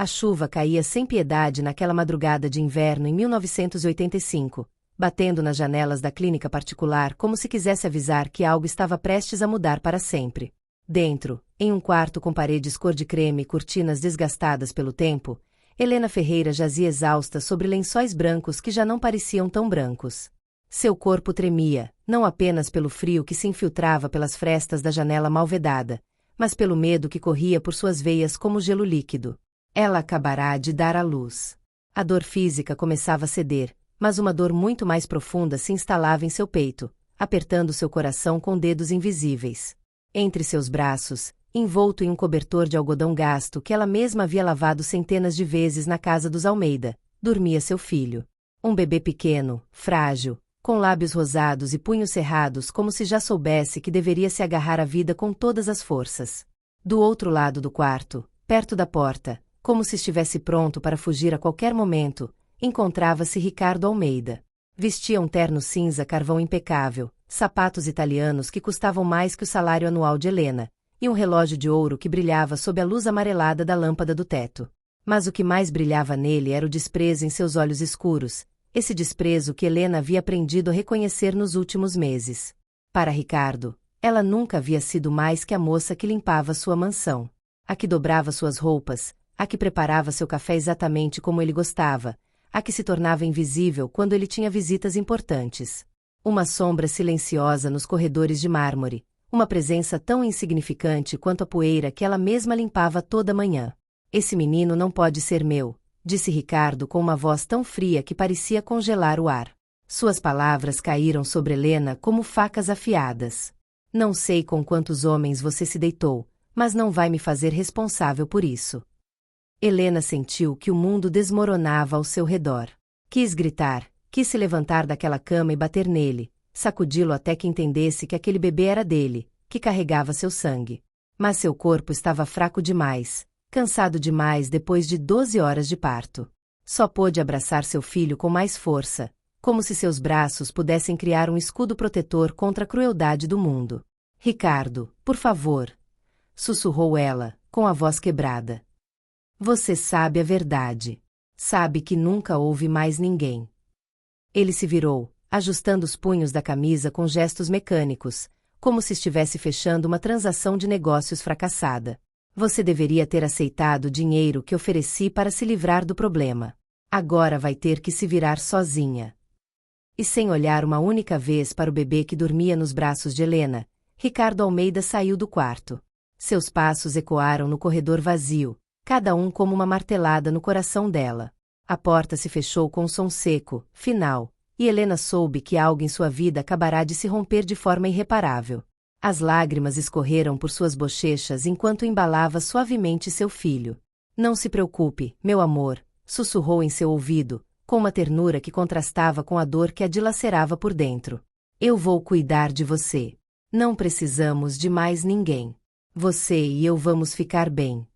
A chuva caía sem piedade naquela madrugada de inverno em 1985, batendo nas janelas da clínica particular como se quisesse avisar que algo estava prestes a mudar para sempre. Dentro, em um quarto com paredes cor de creme e cortinas desgastadas pelo tempo, Helena Ferreira jazia exausta sobre lençóis brancos que já não pareciam tão brancos. Seu corpo tremia, não apenas pelo frio que se infiltrava pelas frestas da janela mal vedada, mas pelo medo que corria por suas veias como gelo líquido. Ela acabará de dar à luz. A dor física começava a ceder, mas uma dor muito mais profunda se instalava em seu peito, apertando seu coração com dedos invisíveis. Entre seus braços, envolto em um cobertor de algodão gasto que ela mesma havia lavado centenas de vezes na casa dos Almeida, dormia seu filho. Um bebê pequeno, frágil, com lábios rosados e punhos cerrados como se já soubesse que deveria se agarrar à vida com todas as forças. Do outro lado do quarto, perto da porta, como se estivesse pronto para fugir a qualquer momento, encontrava-se Ricardo Almeida. Vestia um terno cinza carvão impecável, sapatos italianos que custavam mais que o salário anual de Helena, e um relógio de ouro que brilhava sob a luz amarelada da lâmpada do teto. Mas o que mais brilhava nele era o desprezo em seus olhos escuros, esse desprezo que Helena havia aprendido a reconhecer nos últimos meses. Para Ricardo, ela nunca havia sido mais que a moça que limpava sua mansão, a que dobrava suas roupas, a que preparava seu café exatamente como ele gostava, a que se tornava invisível quando ele tinha visitas importantes. Uma sombra silenciosa nos corredores de mármore, uma presença tão insignificante quanto a poeira que ela mesma limpava toda manhã. Esse menino não pode ser meu, disse Ricardo com uma voz tão fria que parecia congelar o ar. Suas palavras caíram sobre Helena como facas afiadas. Não sei com quantos homens você se deitou, mas não vai me fazer responsável por isso. Helena sentiu que o mundo desmoronava ao seu redor. Quis gritar, quis se levantar daquela cama e bater nele, sacudi-lo até que entendesse que aquele bebê era dele, que carregava seu sangue. Mas seu corpo estava fraco demais, cansado demais depois de 12 horas de parto. Só pôde abraçar seu filho com mais força, como se seus braços pudessem criar um escudo protetor contra a crueldade do mundo. Ricardo, por favor, sussurrou ela, com a voz quebrada. Você sabe a verdade. Sabe que nunca houve mais ninguém. Ele se virou, ajustando os punhos da camisa com gestos mecânicos, como se estivesse fechando uma transação de negócios fracassada. Você deveria ter aceitado o dinheiro que ofereci para se livrar do problema. Agora vai ter que se virar sozinha. E sem olhar uma única vez para o bebê que dormia nos braços de Helena, Ricardo Almeida saiu do quarto. Seus passos ecoaram no corredor vazio, cada um como uma martelada no coração dela. A porta se fechou com um som seco, final, e Helena soube que algo em sua vida acabará de se romper de forma irreparável. As lágrimas escorreram por suas bochechas enquanto embalava suavemente seu filho. Não se preocupe, meu amor, sussurrou em seu ouvido, com uma ternura que contrastava com a dor que a dilacerava por dentro. Eu vou cuidar de você. Não precisamos de mais ninguém. Você e eu vamos ficar bem.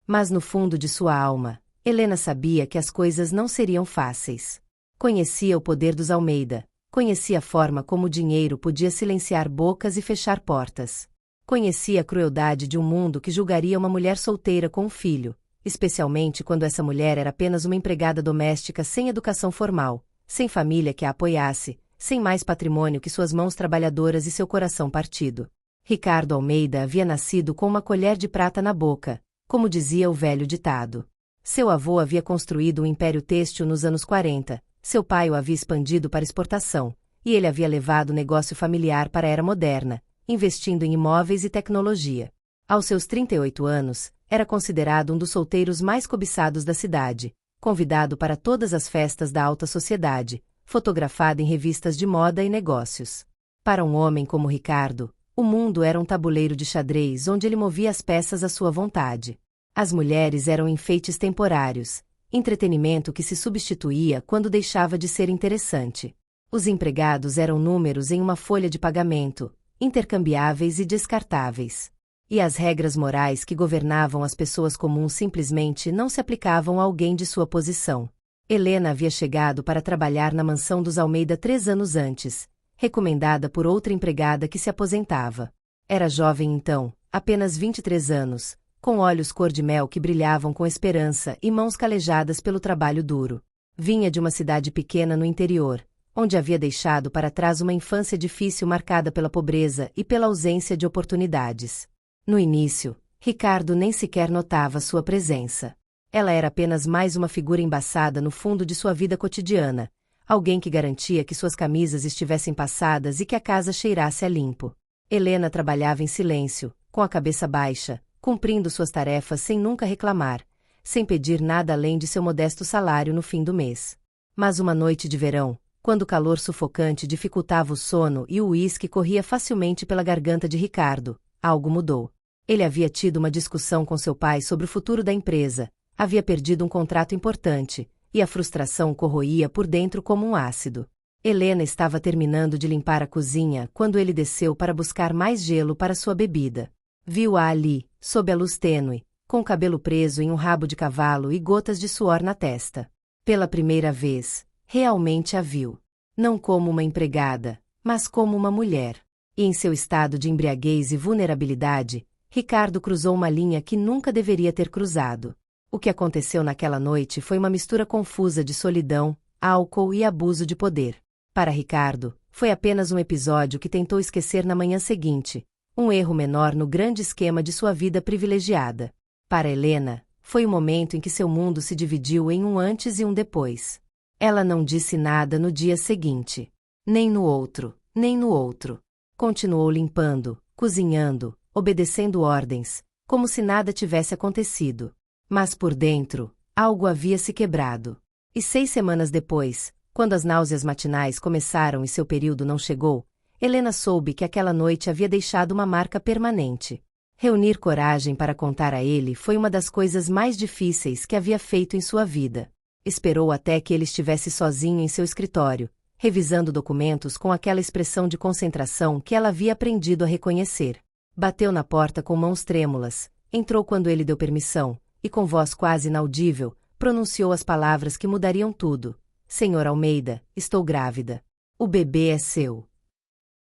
Mas no fundo de sua alma, Helena sabia que as coisas não seriam fáceis. Conhecia o poder dos Almeida, conhecia a forma como o dinheiro podia silenciar bocas e fechar portas. Conhecia a crueldade de um mundo que julgaria uma mulher solteira com um filho, especialmente quando essa mulher era apenas uma empregada doméstica sem educação formal, sem família que a apoiasse, sem mais patrimônio que suas mãos trabalhadoras e seu coração partido. Ricardo Almeida havia nascido com uma colher de prata na boca, como dizia o velho ditado. Seu avô havia construído um império têxtil nos anos 40, seu pai o havia expandido para exportação, e ele havia levado o negócio familiar para a era moderna, investindo em imóveis e tecnologia. Aos seus 38 anos, era considerado um dos solteiros mais cobiçados da cidade, convidado para todas as festas da alta sociedade, fotografado em revistas de moda e negócios. Para um homem como Ricardo, o mundo era um tabuleiro de xadrez onde ele movia as peças à sua vontade. As mulheres eram enfeites temporários, entretenimento que se substituía quando deixava de ser interessante. Os empregados eram números em uma folha de pagamento, intercambiáveis e descartáveis. E as regras morais que governavam as pessoas comuns simplesmente não se aplicavam a alguém de sua posição. Helena havia chegado para trabalhar na mansão dos Almeida 3 anos antes, recomendada por outra empregada que se aposentava. Era jovem então, apenas 23 anos, com olhos cor-de-mel que brilhavam com esperança e mãos calejadas pelo trabalho duro. Vinha de uma cidade pequena no interior, onde havia deixado para trás uma infância difícil marcada pela pobreza e pela ausência de oportunidades. No início, Ricardo nem sequer notava sua presença. Ela era apenas mais uma figura embaçada no fundo de sua vida cotidiana, alguém que garantia que suas camisas estivessem passadas e que a casa cheirasse a limpo. Helena trabalhava em silêncio, com a cabeça baixa, cumprindo suas tarefas sem nunca reclamar, sem pedir nada além de seu modesto salário no fim do mês. Mas uma noite de verão, quando o calor sufocante dificultava o sono e o uísque corria facilmente pela garganta de Ricardo, algo mudou. Ele havia tido uma discussão com seu pai sobre o futuro da empresa, havia perdido um contrato importante, e a frustração o corroía por dentro como um ácido. Helena estava terminando de limpar a cozinha quando ele desceu para buscar mais gelo para sua bebida. Viu-a ali, sob a luz tênue, com o cabelo preso em um rabo de cavalo e gotas de suor na testa. Pela primeira vez, realmente a viu. Não como uma empregada, mas como uma mulher. E em seu estado de embriaguez e vulnerabilidade, Ricardo cruzou uma linha que nunca deveria ter cruzado. O que aconteceu naquela noite foi uma mistura confusa de solidão, álcool e abuso de poder. Para Ricardo, foi apenas um episódio que tentou esquecer na manhã seguinte, um erro menor no grande esquema de sua vida privilegiada. Para Helena, foi o momento em que seu mundo se dividiu em um antes e um depois. Ela não disse nada no dia seguinte. Nem no outro, nem no outro. Continuou limpando, cozinhando, obedecendo ordens, como se nada tivesse acontecido. Mas por dentro, algo havia se quebrado. E 6 semanas depois, quando as náuseas matinais começaram e seu período não chegou, Helena soube que aquela noite havia deixado uma marca permanente. Reunir coragem para contar a ele foi uma das coisas mais difíceis que havia feito em sua vida. Esperou até que ele estivesse sozinho em seu escritório, revisando documentos com aquela expressão de concentração que ela havia aprendido a reconhecer. Bateu na porta com mãos trêmulas, entrou quando ele deu permissão, e com voz quase inaudível, pronunciou as palavras que mudariam tudo. Senhor Almeida, estou grávida. O bebê é seu.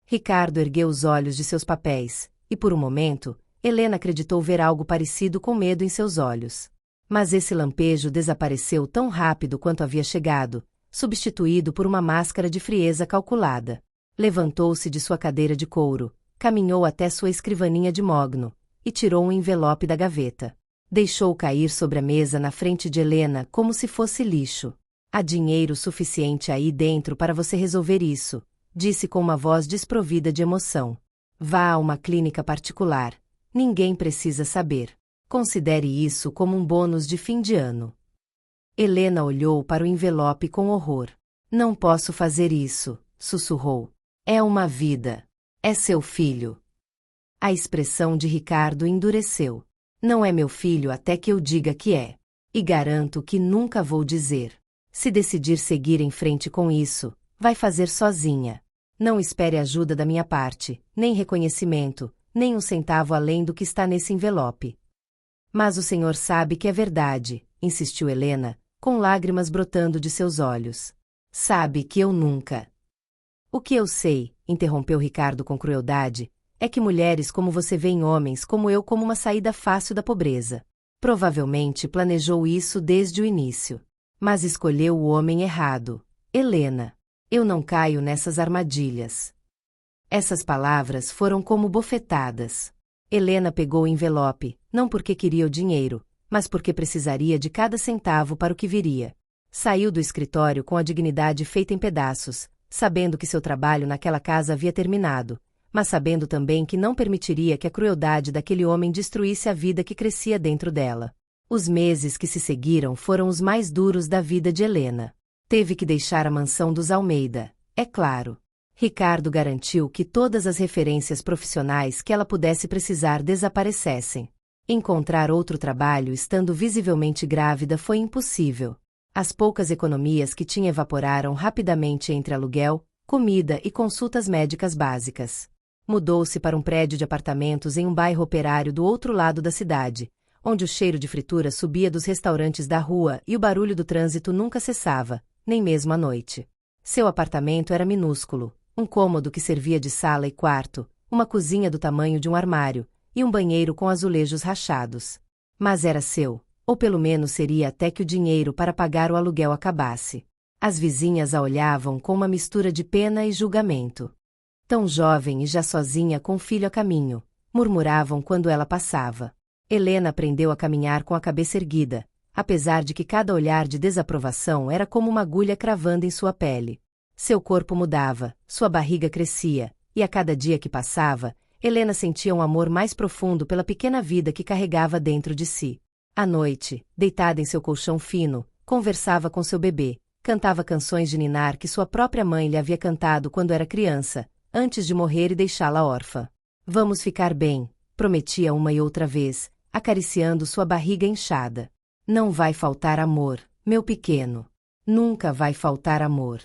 Ricardo ergueu os olhos de seus papéis, e por um momento, Helena acreditou ver algo parecido com medo em seus olhos. Mas esse lampejo desapareceu tão rápido quanto havia chegado, substituído por uma máscara de frieza calculada. Levantou-se de sua cadeira de couro, caminhou até sua escrivaninha de mogno, e tirou um envelope da gaveta. Deixou cair sobre a mesa na frente de Helena como se fosse lixo. Há dinheiro suficiente aí dentro para você resolver isso, disse com uma voz desprovida de emoção. Vá a uma clínica particular. Ninguém precisa saber. Considere isso como um bônus de fim de ano. Helena olhou para o envelope com horror. Não posso fazer isso, sussurrou. É uma vida. É seu filho. A expressão de Ricardo endureceu. Não é meu filho até que eu diga que é. E garanto que nunca vou dizer. Se decidir seguir em frente com isso, vai fazer sozinha. Não espere ajuda da minha parte, nem reconhecimento, nem um centavo além do que está nesse envelope. Mas o senhor sabe que é verdade, insistiu Helena, com lágrimas brotando de seus olhos. Sabe que eu nunca. O que eu sei, interrompeu Ricardo com crueldade, é que mulheres como você vê em homens como eu como uma saída fácil da pobreza. Provavelmente planejou isso desde o início. Mas escolheu o homem errado. Helena. Eu não caio nessas armadilhas. Essas palavras foram como bofetadas. Helena pegou o envelope, não porque queria o dinheiro, mas porque precisaria de cada centavo para o que viria. Saiu do escritório com a dignidade feita em pedaços, sabendo que seu trabalho naquela casa havia terminado, mas sabendo também que não permitiria que a crueldade daquele homem destruísse a vida que crescia dentro dela. Os meses que se seguiram foram os mais duros da vida de Helena. Teve que deixar a mansão dos Almeida, é claro. Ricardo garantiu que todas as referências profissionais que ela pudesse precisar desaparecessem. Encontrar outro trabalho estando visivelmente grávida foi impossível. As poucas economias que tinha evaporaram rapidamente entre aluguel, comida e consultas médicas básicas. Mudou-se para um prédio de apartamentos em um bairro operário do outro lado da cidade, onde o cheiro de fritura subia dos restaurantes da rua e o barulho do trânsito nunca cessava, nem mesmo à noite. Seu apartamento era minúsculo, um cômodo que servia de sala e quarto, uma cozinha do tamanho de um armário, e um banheiro com azulejos rachados. Mas era seu, ou pelo menos seria até que o dinheiro para pagar o aluguel acabasse. As vizinhas a olhavam com uma mistura de pena e julgamento. Tão jovem e já sozinha com o filho a caminho, murmuravam quando ela passava. Helena aprendeu a caminhar com a cabeça erguida, apesar de que cada olhar de desaprovação era como uma agulha cravando em sua pele. Seu corpo mudava, sua barriga crescia, e a cada dia que passava, Helena sentia um amor mais profundo pela pequena vida que carregava dentro de si. À noite, deitada em seu colchão fino, conversava com seu bebê, cantava canções de ninar que sua própria mãe lhe havia cantado quando era criança, antes de morrer e deixá-la órfã. Vamos ficar bem, prometia uma e outra vez, acariciando sua barriga inchada. Não vai faltar amor, meu pequeno. Nunca vai faltar amor.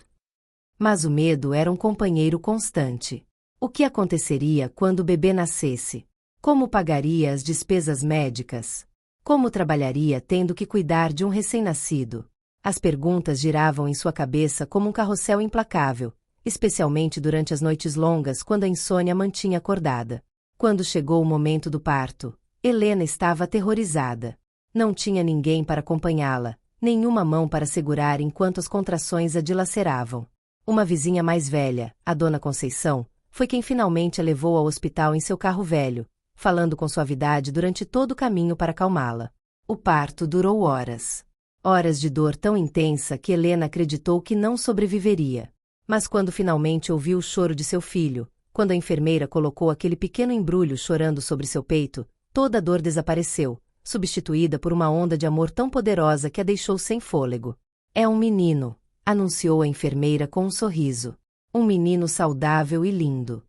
Mas o medo era um companheiro constante. O que aconteceria quando o bebê nascesse? Como pagaria as despesas médicas? Como trabalharia tendo que cuidar de um recém-nascido? As perguntas giravam em sua cabeça como um carrossel implacável, especialmente durante as noites longas quando a insônia a mantinha acordada. Quando chegou o momento do parto, Helena estava aterrorizada. Não tinha ninguém para acompanhá-la, nenhuma mão para segurar enquanto as contrações a dilaceravam. Uma vizinha mais velha, a dona Conceição, foi quem finalmente a levou ao hospital em seu carro velho, falando com suavidade durante todo o caminho para acalmá-la. O parto durou horas. Horas de dor tão intensa que Helena acreditou que não sobreviveria. Mas quando finalmente ouviu o choro de seu filho, quando a enfermeira colocou aquele pequeno embrulho chorando sobre seu peito, toda a dor desapareceu, substituída por uma onda de amor tão poderosa que a deixou sem fôlego. É um menino, anunciou a enfermeira com um sorriso. Um menino saudável e lindo.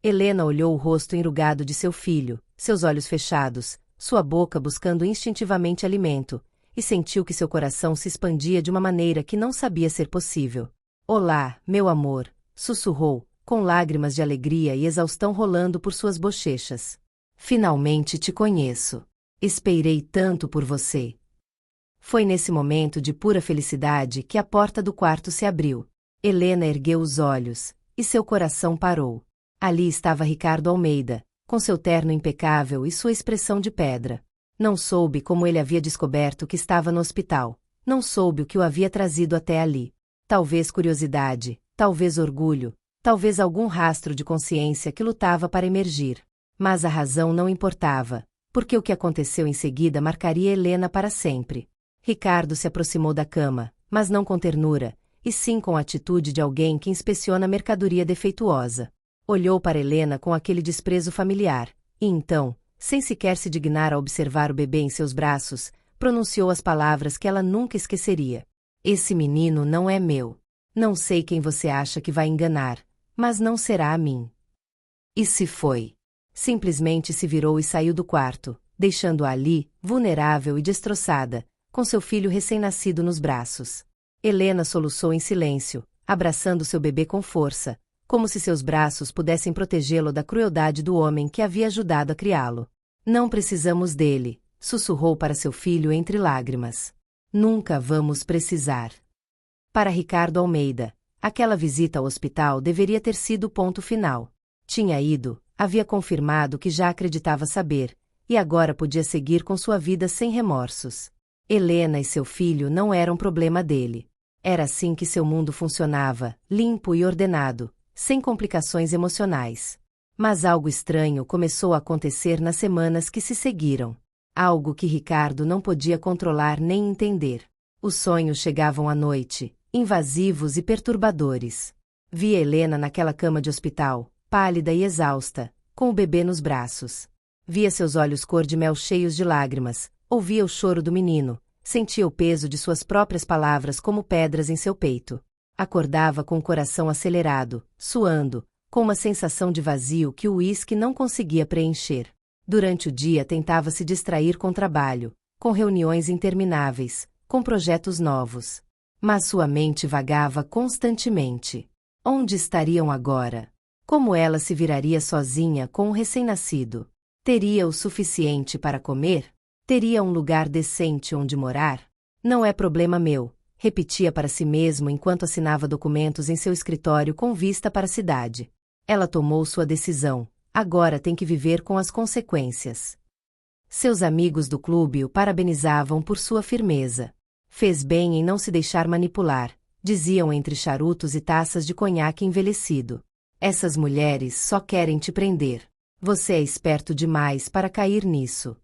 Helena olhou o rosto enrugado de seu filho, seus olhos fechados, sua boca buscando instintivamente alimento, e sentiu que seu coração se expandia de uma maneira que não sabia ser possível. Olá, meu amor, sussurrou, com lágrimas de alegria e exaustão rolando por suas bochechas. Finalmente te conheço. Esperei tanto por você. Foi nesse momento de pura felicidade que a porta do quarto se abriu. Helena ergueu os olhos, e seu coração parou. Ali estava Ricardo Almeida, com seu terno impecável e sua expressão de pedra. Não soube como ele havia descoberto que estava no hospital, não soube o que o havia trazido até ali. Talvez curiosidade, talvez orgulho, talvez algum rastro de consciência que lutava para emergir. Mas a razão não importava, porque o que aconteceu em seguida marcaria Helena para sempre. Ricardo se aproximou da cama, mas não com ternura, e sim com a atitude de alguém que inspeciona mercadoria defeituosa. Olhou para Helena com aquele desprezo familiar, e então, sem sequer se dignar a observar o bebê em seus braços, pronunciou as palavras que ela nunca esqueceria. Esse menino não é meu. Não sei quem você acha que vai enganar, mas não será a mim. E se foi? Simplesmente se virou e saiu do quarto, deixando-a ali, vulnerável e destroçada, com seu filho recém-nascido nos braços. Helena soluçou em silêncio, abraçando seu bebê com força, como se seus braços pudessem protegê-lo da crueldade do homem que havia ajudado a criá-lo. Não precisamos dele, sussurrou para seu filho entre lágrimas. Nunca vamos precisar. Para Ricardo Almeida, aquela visita ao hospital deveria ter sido o ponto final. Tinha ido, havia confirmado que já acreditava saber, e agora podia seguir com sua vida sem remorsos. Helena e seu filho não eram problema dele. Era assim que seu mundo funcionava, limpo e ordenado, sem complicações emocionais. Mas algo estranho começou a acontecer nas semanas que se seguiram. Algo que Ricardo não podia controlar nem entender. Os sonhos chegavam à noite, invasivos e perturbadores. Via Helena naquela cama de hospital, pálida e exausta, com o bebê nos braços. Via seus olhos cor de mel cheios de lágrimas, ouvia o choro do menino, sentia o peso de suas próprias palavras como pedras em seu peito. Acordava com o coração acelerado, suando, com uma sensação de vazio que o uísque não conseguia preencher. Durante o dia tentava se distrair com trabalho, com reuniões intermináveis, com projetos novos. Mas sua mente vagava constantemente. Onde estariam agora? Como ela se viraria sozinha com um recém-nascido? Teria o suficiente para comer? Teria um lugar decente onde morar? Não é problema meu, repetia para si mesmo enquanto assinava documentos em seu escritório com vista para a cidade. Ela tomou sua decisão, agora tem que viver com as consequências. Seus amigos do clube o parabenizavam por sua firmeza. Fez bem em não se deixar manipular, diziam entre charutos e taças de conhaque envelhecido. Essas mulheres só querem te prender. Você é esperto demais para cair nisso.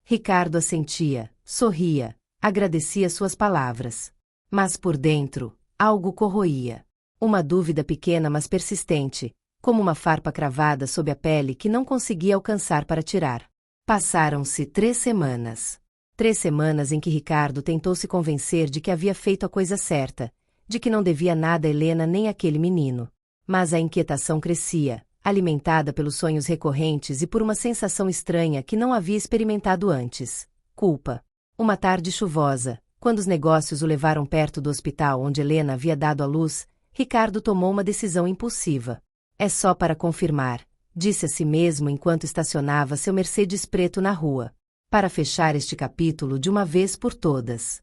Ricardo assentia, sorria, agradecia suas palavras. Mas por dentro, algo corroía. Uma dúvida pequena mas persistente, como uma farpa cravada sob a pele que não conseguia alcançar para tirar. Passaram-se 3 semanas. 3 semanas em que Ricardo tentou se convencer de que havia feito a coisa certa, de que não devia nada a Helena nem àquele menino. Mas a inquietação crescia, alimentada pelos sonhos recorrentes e por uma sensação estranha que não havia experimentado antes. Culpa. Uma tarde chuvosa, quando os negócios o levaram perto do hospital onde Helena havia dado à luz, Ricardo tomou uma decisão impulsiva. É só para confirmar, disse a si mesmo enquanto estacionava seu Mercedes preto na rua. Para fechar este capítulo de uma vez por todas.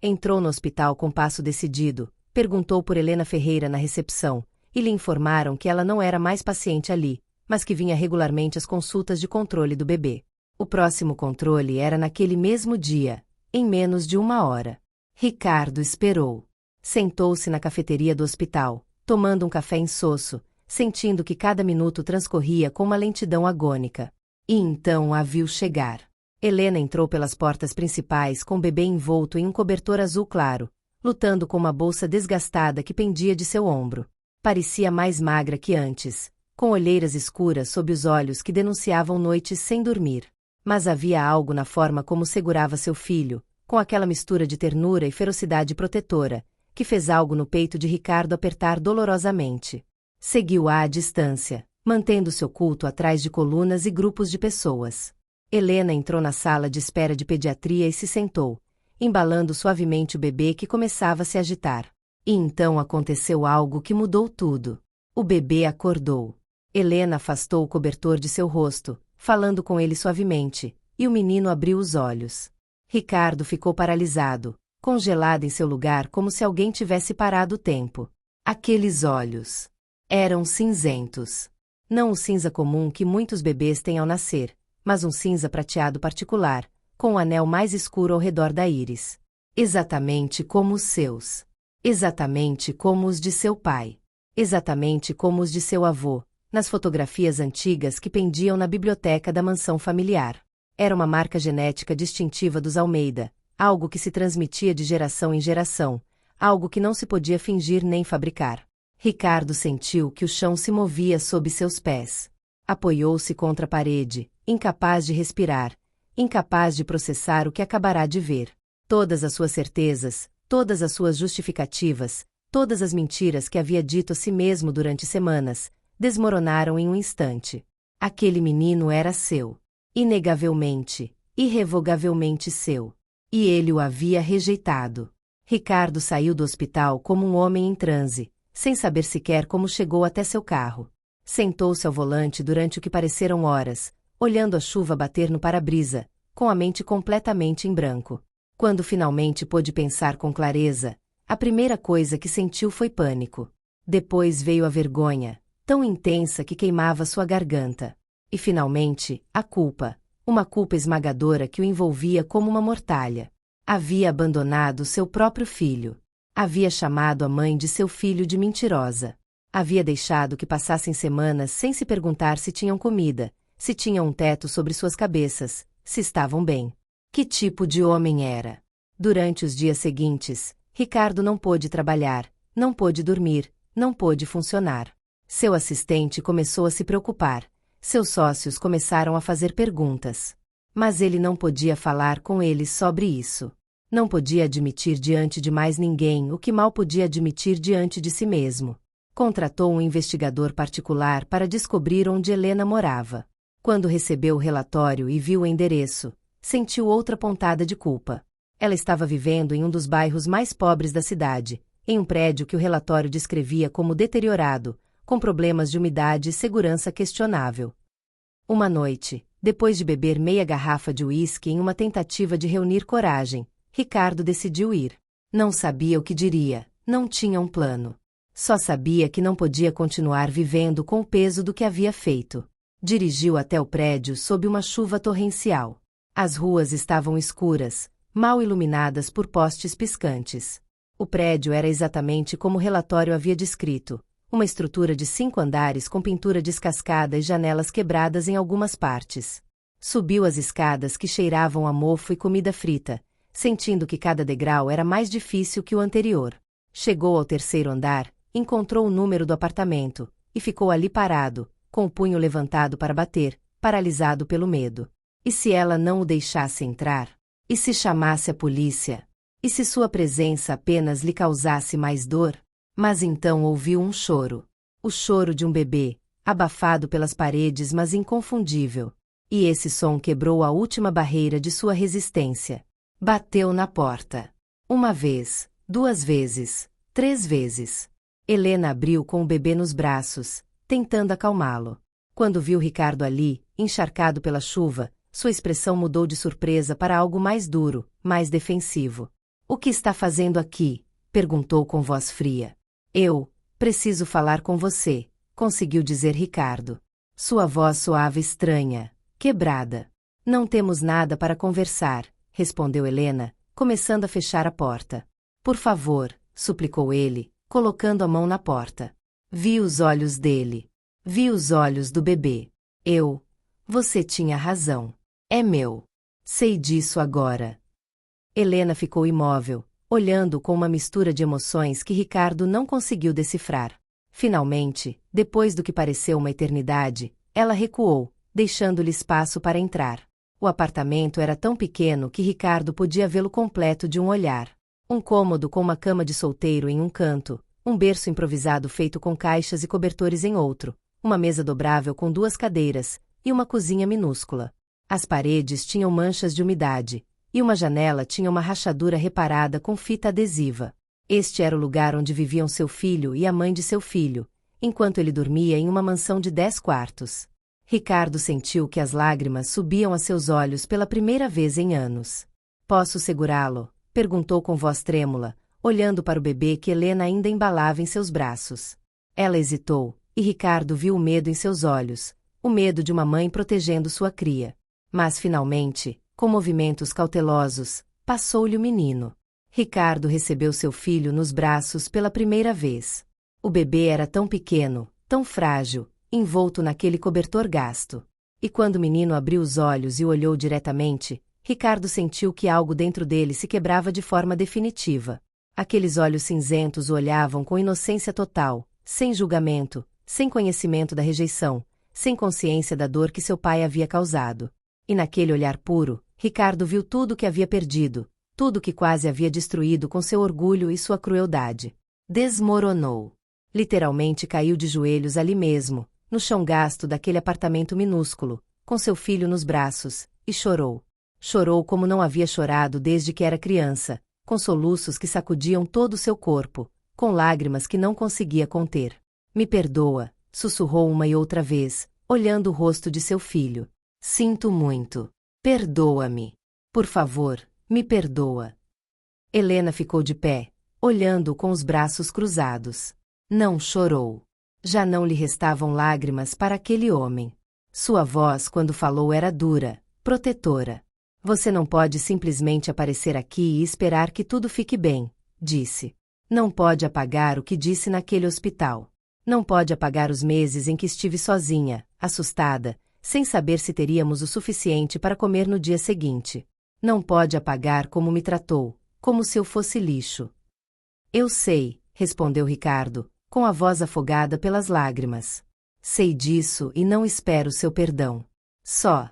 Entrou no hospital com passo decidido, perguntou por Helena Ferreira na recepção, e lhe informaram que ela não era mais paciente ali, mas que vinha regularmente às consultas de controle do bebê. O próximo controle era naquele mesmo dia, em menos de 1 hora. Ricardo esperou. Sentou-se na cafeteria do hospital, tomando um café insosso, sentindo que cada minuto transcorria com uma lentidão agônica. E então a viu chegar. Helena entrou pelas portas principais com o bebê envolto em um cobertor azul claro, lutando com uma bolsa desgastada que pendia de seu ombro. Parecia mais magra que antes, com olheiras escuras sob os olhos que denunciavam noites sem dormir. Mas havia algo na forma como segurava seu filho, com aquela mistura de ternura e ferocidade protetora, que fez algo no peito de Ricardo apertar dolorosamente. Seguiu-a à distância, mantendo-se oculto atrás de colunas e grupos de pessoas. Helena entrou na sala de espera de pediatria e se sentou, embalando suavemente o bebê que começava a se agitar. E então aconteceu algo que mudou tudo. O bebê acordou. Helena afastou o cobertor de seu rosto, falando com ele suavemente, e o menino abriu os olhos. Ricardo ficou paralisado, congelado em seu lugar como se alguém tivesse parado o tempo. Aqueles olhos eram cinzentos. Não o cinza comum que muitos bebês têm ao nascer, mas um cinza prateado particular, com um anel mais escuro ao redor da íris. Exatamente como os seus. Exatamente como os de seu pai. Exatamente como os de seu avô, nas fotografias antigas que pendiam na biblioteca da mansão familiar. Era uma marca genética distintiva dos Almeida, algo que se transmitia de geração em geração, algo que não se podia fingir nem fabricar. Ricardo sentiu que o chão se movia sob seus pés. Apoiou-se contra a parede, incapaz de respirar, incapaz de processar o que acabará de ver. Todas as suas certezas, todas as suas justificativas, todas as mentiras que havia dito a si mesmo durante semanas, desmoronaram em um instante. Aquele menino era seu. Inegavelmente, irrevogavelmente seu. E ele o havia rejeitado. Ricardo saiu do hospital como um homem em transe, sem saber sequer como chegou até seu carro. Sentou-se ao volante durante o que pareceram horas, olhando a chuva bater no para-brisa, com a mente completamente em branco. Quando finalmente pôde pensar com clareza, a primeira coisa que sentiu foi pânico. Depois veio a vergonha, tão intensa que queimava sua garganta. E finalmente, a culpa, uma culpa esmagadora que o envolvia como uma mortalha. Havia abandonado seu próprio filho. Havia chamado a mãe de seu filho de mentirosa. Havia deixado que passassem semanas sem se perguntar se tinham comida, se tinham um teto sobre suas cabeças, se estavam bem. Que tipo de homem era? Durante os dias seguintes, Ricardo não pôde trabalhar, não pôde dormir, não pôde funcionar. Seu assistente começou a se preocupar. Seus sócios começaram a fazer perguntas. Mas ele não podia falar com eles sobre isso. Não podia admitir diante de mais ninguém o que mal podia admitir diante de si mesmo. Contratou um investigador particular para descobrir onde Helena morava. Quando recebeu o relatório e viu o endereço, sentiu outra pontada de culpa. Ela estava vivendo em um dos bairros mais pobres da cidade, em um prédio que o relatório descrevia como deteriorado, com problemas de umidade e segurança questionável. Uma noite, depois de beber meia garrafa de uísque em uma tentativa de reunir coragem, Ricardo decidiu ir. Não sabia o que diria, não tinha um plano. Só sabia que não podia continuar vivendo com o peso do que havia feito. Dirigiu até o prédio sob uma chuva torrencial. As ruas estavam escuras, mal iluminadas por postes piscantes. O prédio era exatamente como o relatório havia descrito, uma estrutura de 5 andares com pintura descascada e janelas quebradas em algumas partes. Subiu as escadas que cheiravam a mofo e comida frita, sentindo que cada degrau era mais difícil que o anterior. Chegou ao 3º andar, encontrou o número do apartamento, e ficou ali parado, com o punho levantado para bater, paralisado pelo medo. E se ela não o deixasse entrar? E se chamasse a polícia? E se sua presença apenas lhe causasse mais dor? Mas então ouviu um choro. O choro de um bebê, abafado pelas paredes mas inconfundível. E esse som quebrou a última barreira de sua resistência. Bateu na porta. 1 vez, 2 vezes, 3 vezes. Helena abriu com o bebê nos braços, tentando acalmá-lo. Quando viu Ricardo ali, encharcado pela chuva, sua expressão mudou de surpresa para algo mais duro, mais defensivo. "O que está fazendo aqui?" perguntou com voz fria. "Eu preciso falar com você", conseguiu dizer Ricardo. Sua voz soava estranha, quebrada. "Não temos nada para conversar", respondeu Helena, começando a fechar a porta. "Por favor", suplicou ele, colocando a mão na porta. Vi os olhos dele. Vi os olhos do bebê. Você tinha razão. É meu. Sei disso agora." Helena ficou imóvel, olhando com uma mistura de emoções que Ricardo não conseguiu decifrar. Finalmente, depois do que pareceu uma eternidade, ela recuou, deixando-lhe espaço para entrar. O apartamento era tão pequeno que Ricardo podia vê-lo completo de um olhar. Um cômodo com uma cama de solteiro em um canto, um berço improvisado feito com caixas e cobertores em outro, uma mesa dobrável com 2 cadeiras, e uma cozinha minúscula. As paredes tinham manchas de umidade, e uma janela tinha uma rachadura reparada com fita adesiva. Este era o lugar onde viviam seu filho e a mãe de seu filho, enquanto ele dormia em uma mansão de 10 quartos. Ricardo sentiu que as lágrimas subiam a seus olhos pela primeira vez em anos. "Posso segurá-lo?", perguntou com voz trêmula, olhando para o bebê que Helena ainda embalava em seus braços. Ela hesitou, e Ricardo viu o medo em seus olhos, o medo de uma mãe protegendo sua cria. Mas finalmente, com movimentos cautelosos, passou-lhe o menino. Ricardo recebeu seu filho nos braços pela primeira vez. O bebê era tão pequeno, tão frágil, envolto naquele cobertor gasto. E quando o menino abriu os olhos e o olhou diretamente, Ricardo sentiu que algo dentro dele se quebrava de forma definitiva. Aqueles olhos cinzentos o olhavam com inocência total, sem julgamento, sem conhecimento da rejeição, sem consciência da dor que seu pai havia causado. E naquele olhar puro, Ricardo viu tudo o que havia perdido, tudo que quase havia destruído com seu orgulho e sua crueldade. Desmoronou. Literalmente caiu de joelhos ali mesmo, no chão gasto daquele apartamento minúsculo, com seu filho nos braços, e chorou. Chorou como não havia chorado desde que era criança, com soluços que sacudiam todo o seu corpo, com lágrimas que não conseguia conter. "Me perdoa", sussurrou uma e outra vez, olhando o rosto de seu filho. "Sinto muito. Perdoa-me. Por favor, me perdoa." Helena ficou de pé, olhando-o com os braços cruzados. Não chorou. Já não lhe restavam lágrimas para aquele homem. Sua voz, quando falou, era dura, protetora. "Você não pode simplesmente aparecer aqui e esperar que tudo fique bem", disse. "Não pode apagar o que disse naquele hospital. Não pode apagar os meses em que estive sozinha, assustada, sem saber se teríamos o suficiente para comer no dia seguinte. Não pode apagar como me tratou, como se eu fosse lixo." "Eu sei", respondeu Ricardo, com a voz afogada pelas lágrimas. "Sei disso e não espero seu perdão. Só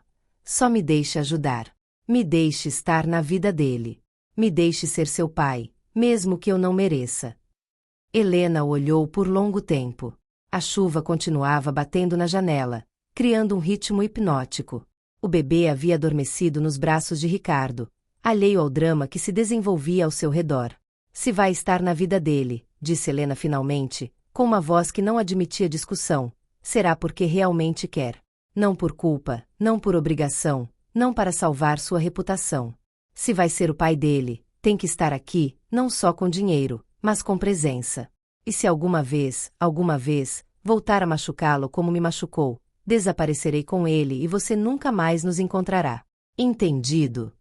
me deixe ajudar. Me deixe estar na vida dele. Me deixe ser seu pai, mesmo que eu não mereça." Helena o olhou por longo tempo. A chuva continuava batendo na janela, criando um ritmo hipnótico. O bebê havia adormecido nos braços de Ricardo, alheio ao drama que se desenvolvia ao seu redor. "Se vai estar na vida dele", disse Helena finalmente, com uma voz que não admitia discussão, "será porque realmente quer. Não por culpa, não por obrigação, não para salvar sua reputação. Se vai ser o pai dele, tem que estar aqui, não só com dinheiro, mas com presença. E se alguma vez, voltar a machucá-lo como me machucou, Desaparecerei com ele e você nunca mais nos encontrará. Entendido?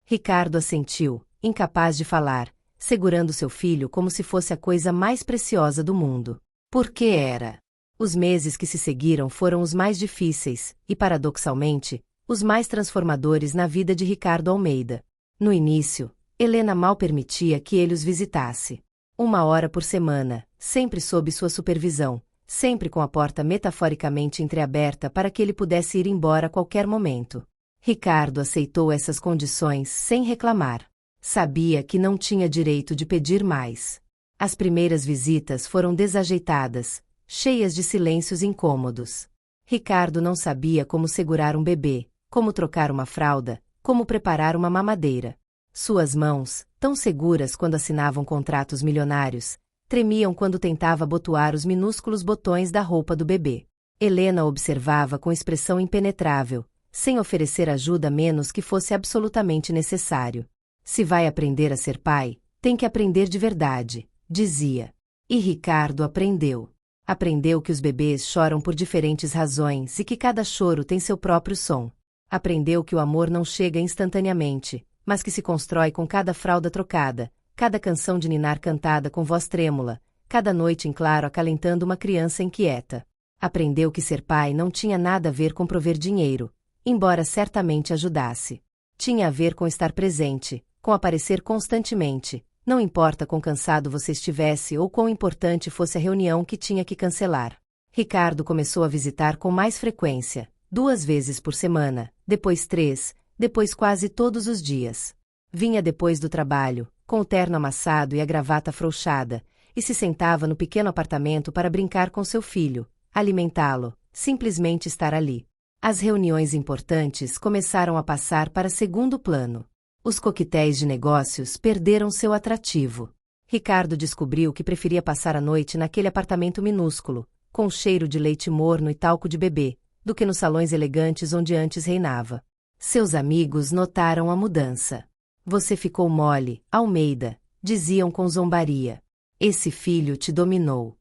Ricardo assentiu, incapaz de falar, segurando seu filho como se fosse a coisa mais preciosa do mundo. Por que era? Os meses que se seguiram foram os mais difíceis e, paradoxalmente, os mais transformadores na vida de Ricardo Almeida. No início, Helena mal permitia que ele os visitasse. 1 hora por semana, sempre sob sua supervisão, sempre com a porta metaforicamente entreaberta para que ele pudesse ir embora a qualquer momento. Ricardo aceitou essas condições sem reclamar. Sabia que não tinha direito de pedir mais. As primeiras visitas foram desajeitadas, cheias de silêncios incômodos. Ricardo não sabia como segurar um bebê, como trocar uma fralda, como preparar uma mamadeira. Suas mãos, tão seguras quando assinavam contratos milionários, tremiam quando tentava abotoar os minúsculos botões da roupa do bebê. Helena observava com expressão impenetrável, sem oferecer ajuda a menos que fosse absolutamente necessário. Se vai aprender a ser pai, tem que aprender de verdade, dizia. E Ricardo aprendeu. Aprendeu que os bebês choram por diferentes razões e que cada choro tem seu próprio som. Aprendeu que o amor não chega instantaneamente, mas que se constrói com cada fralda trocada, cada canção de ninar cantada com voz trêmula, cada noite em claro acalentando uma criança inquieta. Aprendeu que ser pai não tinha nada a ver com prover dinheiro, embora certamente ajudasse. Tinha a ver com estar presente, com aparecer constantemente, não importa quão cansado você estivesse ou quão importante fosse a reunião que tinha que cancelar. Ricardo começou a visitar com mais frequência, 2 vezes por semana, depois 3, depois quase todos os dias. Vinha depois do trabalho, com o terno amassado e a gravata afrouxada, e se sentava no pequeno apartamento para brincar com seu filho, alimentá-lo, simplesmente estar ali. As reuniões importantes começaram a passar para segundo plano. Os coquetéis de negócios perderam seu atrativo. Ricardo descobriu que preferia passar a noite naquele apartamento minúsculo, com cheiro de leite morno e talco de bebê, do que nos salões elegantes onde antes reinava. Seus amigos notaram a mudança. Você ficou mole, Almeida, diziam com zombaria. Esse filho te dominou.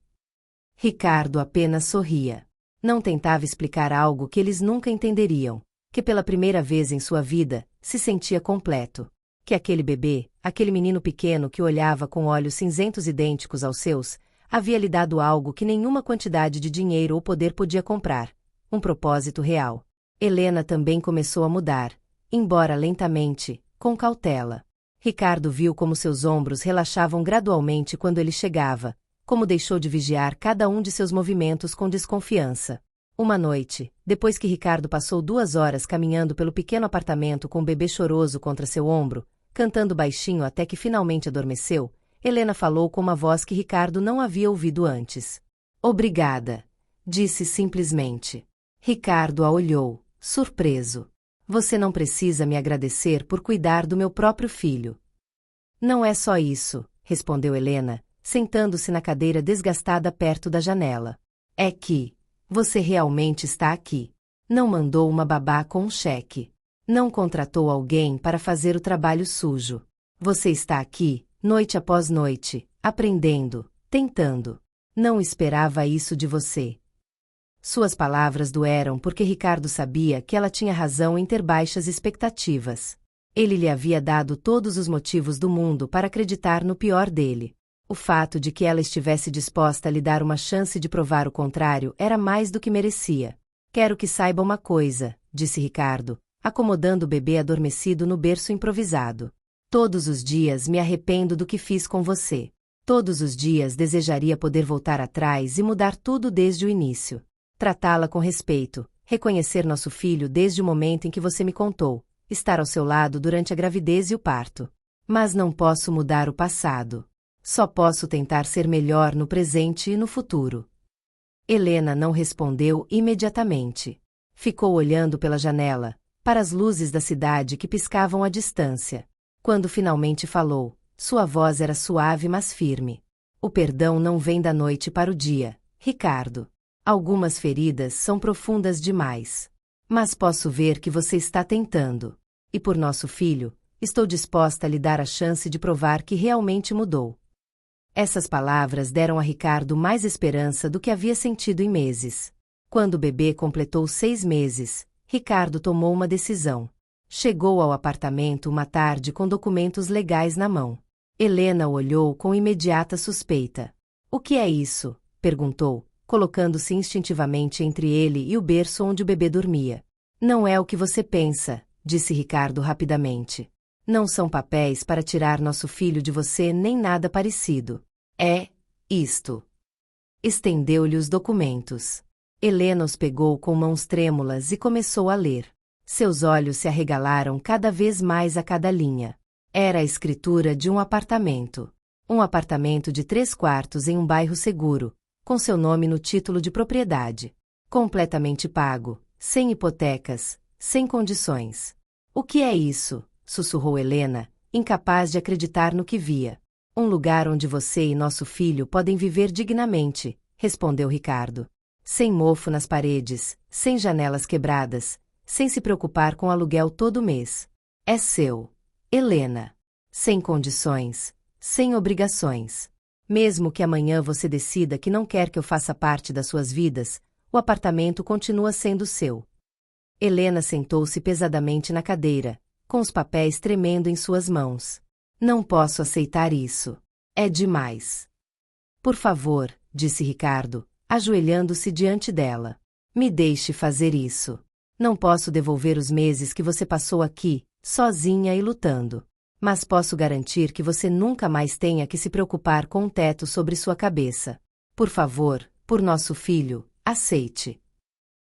Ricardo apenas sorria. Não tentava explicar algo que eles nunca entenderiam, que pela primeira vez em sua vida, se sentia completo. Que aquele bebê, aquele menino pequeno que olhava com olhos cinzentos idênticos aos seus, havia lhe dado algo que nenhuma quantidade de dinheiro ou poder podia comprar. Um propósito real. Helena também começou a mudar, embora lentamente, com cautela. Ricardo viu como seus ombros relaxavam gradualmente quando ele chegava, como deixou de vigiar cada um de seus movimentos com desconfiança. Uma noite, depois que Ricardo passou 2 horas caminhando pelo pequeno apartamento com o bebê choroso contra seu ombro, cantando baixinho até que finalmente adormeceu, Helena falou com uma voz que Ricardo não havia ouvido antes. Obrigada, disse simplesmente. Ricardo a olhou, surpreso. Você não precisa me agradecer por cuidar do meu próprio filho. Não é só isso, respondeu Helena, sentando-se na cadeira desgastada perto da janela. É que você realmente está aqui. Não mandou uma babá com um cheque. Não contratou alguém para fazer o trabalho sujo. Você está aqui, noite após noite, aprendendo, tentando. Não esperava isso de você. Suas palavras doeram porque Ricardo sabia que ela tinha razão em ter baixas expectativas. Ele lhe havia dado todos os motivos do mundo para acreditar no pior dele. O fato de que ela estivesse disposta a lhe dar uma chance de provar o contrário era mais do que merecia. Quero que saiba uma coisa, disse Ricardo, acomodando o bebê adormecido no berço improvisado. Todos os dias me arrependo do que fiz com você. Todos os dias desejaria poder voltar atrás e mudar tudo desde o início. Tratá-la com respeito, reconhecer nosso filho desde o momento em que você me contou, estar ao seu lado durante a gravidez e o parto. Mas não posso mudar o passado. Só posso tentar ser melhor no presente e no futuro. Helena não respondeu imediatamente. Ficou olhando pela janela, para as luzes da cidade que piscavam à distância. Quando finalmente falou, sua voz era suave mas firme. O perdão não vem da noite para o dia, Ricardo. Algumas feridas são profundas demais. Mas posso ver que você está tentando. E por nosso filho, estou disposta a lhe dar a chance de provar que realmente mudou. Essas palavras deram a Ricardo mais esperança do que havia sentido em meses. Quando o bebê completou 6 meses, Ricardo tomou uma decisão. Chegou ao apartamento uma tarde com documentos legais na mão. Helena o olhou com imediata suspeita. "O que é isso?" perguntou, colocando-se instintivamente entre ele e o berço onde o bebê dormia. "Não é o que você pensa", disse Ricardo rapidamente. "Não são papéis para tirar nosso filho de você nem nada parecido. É isto." Estendeu-lhe os documentos. Helena os pegou com mãos trêmulas e começou a ler. Seus olhos se arregalaram cada vez mais a cada linha. Era a escritura de um apartamento. Um apartamento de 3 quartos em um bairro seguro, com seu nome no título de propriedade. Completamente pago, sem hipotecas, sem condições. "O que é isso?" sussurrou Helena, incapaz de acreditar no que via. "Um lugar onde você e nosso filho podem viver dignamente", respondeu Ricardo. "Sem mofo nas paredes, sem janelas quebradas, sem se preocupar com aluguel todo mês. É seu, Helena. Sem condições, sem obrigações. Mesmo que amanhã você decida que não quer que eu faça parte das suas vidas, o apartamento continua sendo seu." Helena sentou-se pesadamente na cadeira, com os papéis tremendo em suas mãos. "Não posso aceitar isso. É demais." "Por favor", disse Ricardo, ajoelhando-se diante dela. "Me deixe fazer isso. Não posso devolver os meses que você passou aqui, sozinha e lutando. Mas posso garantir que você nunca mais tenha que se preocupar com um teto sobre sua cabeça. Por favor, por nosso filho, aceite."